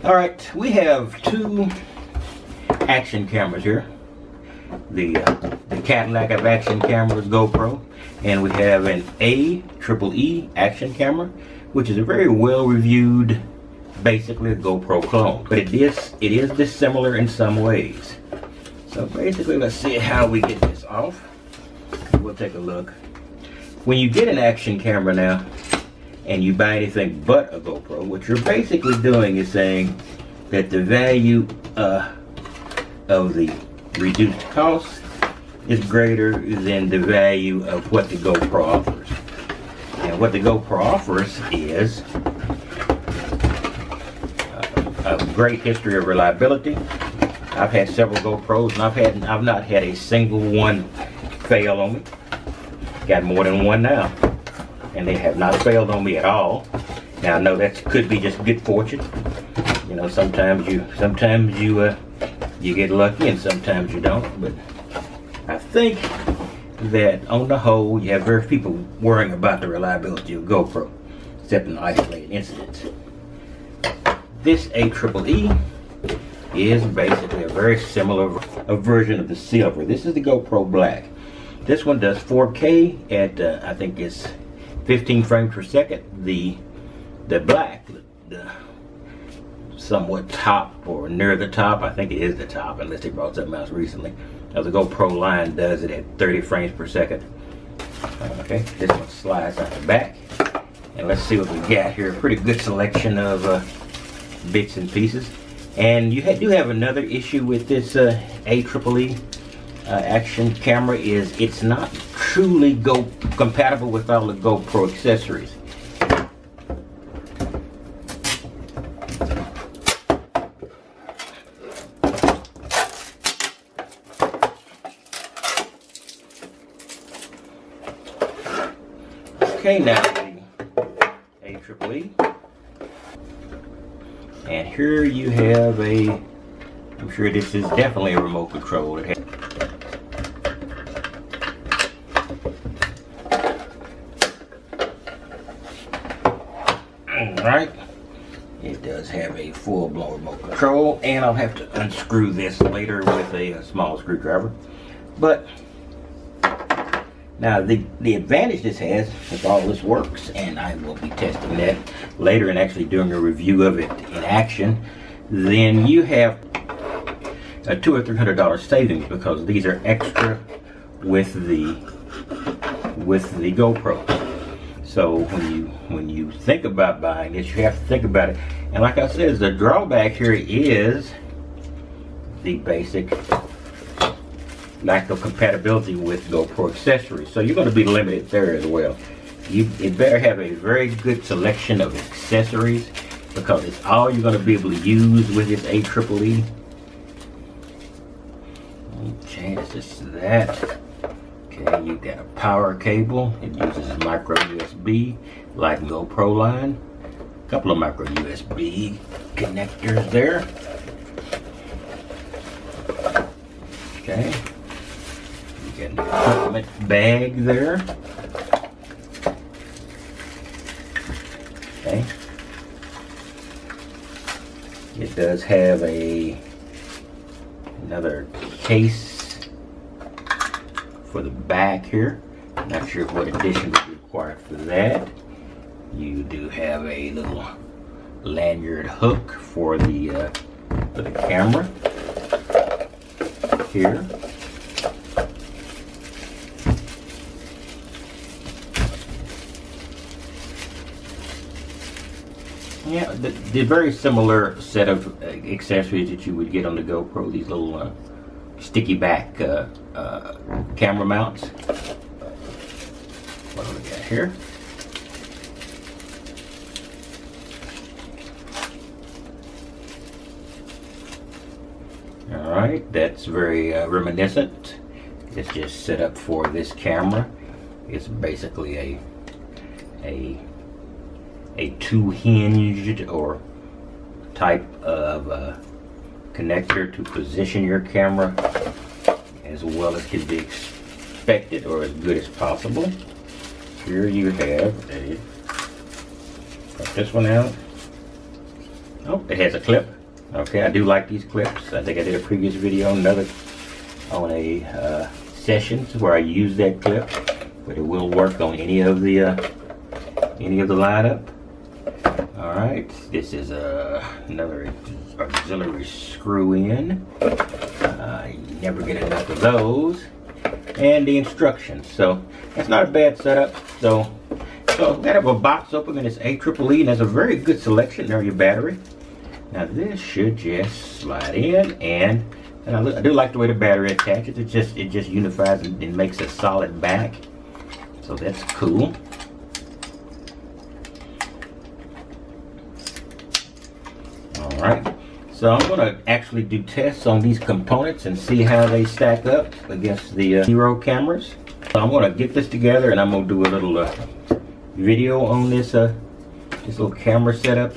Alright, we have two action cameras here. The Cadillac of action cameras, GoPro, and we have an AEE action camera, which is a very well reviewed, basically a GoPro clone, but it is dissimilar in some ways. So basically, let's see how we get this off. We'll take a look. When you get an action camera now, and you buy anything but a GoPro, what you're basically doing is saying that the value of the reduced cost is greater than the value of what the GoPro offers. And what the GoPro offers is a great history of reliability. I've had several GoPros and I've not had a single one fail on me. Got more than one now, and they have not failed on me at all. Now I know that could be just good fortune. You know, sometimes you get lucky and sometimes you don't. But I think that on the whole, you have very few people worrying about the reliability of GoPro, except in isolated incidents. This AEE is basically a very similar version of the silver. This is the GoPro Black. This one does 4K at I think it's 15 frames per second. The black, the somewhat top or near the top, I think it is the top, unless they brought something else recently. Now the GoPro line does it at 30 frames per second. Okay, this one slides out the back, and let's see what we got here. A pretty good selection of bits and pieces. And you do have another issue with this AEE action camera, is it's not truly compatible with all the GoPro accessories. Okay, now the AEE, and here you have I'm sure this is definitely a remote control. It has Alright, it does have a full-blown remote control, and I'll have to unscrew this later with a small screwdriver. But now the advantage this has, if all this works, and I will be testing that later and actually doing a review of it in action, then you have a $200 or $300 savings, because these are extra with the GoPro. So when you think about buying this, you have to think about it. And like I said, the drawback here is the basic lack of compatibility with GoPro accessories. So you're going to be limited there as well. It better have a very good selection of accessories, because it's all you're going to be able to use with this AEE. Okay, it's just that. Okay, you got a power cable. It uses micro USB like GoPro line. A couple of micro USB connectors there. Okay, you got an equipment bag there. Okay, it does have another case for the back here. Not sure what addition is required for that. You do have a little lanyard hook for the camera here. Yeah, the very similar set of accessories that you would get on the GoPro. These little sticky back camera mounts. What do we got here? Alright, that's very reminiscent. It's just set up for this camera. It's basically a two-hinged or type of connector to position your camera as well as can be expected, or as good as possible. Here you have cut this one out. Oh, it has a clip. Okay, I do like these clips. I think I did a previous video on a sessions where I used that clip, but it will work on any of the lineup. All right, this is another auxiliary screw in. You never get enough of those. And the instructions. So that's not a bad setup. So we have a box open in this AEE, and there's a very good selection. There's your battery. Now this should just slide in, and I do like the way the battery attaches. It just unifies and makes a solid back. So that's cool. All right. So I'm going to actually do tests on these components and see how they stack up against the Hero cameras. So I'm going to get this together, and I'm going to do a little video on this little camera setup.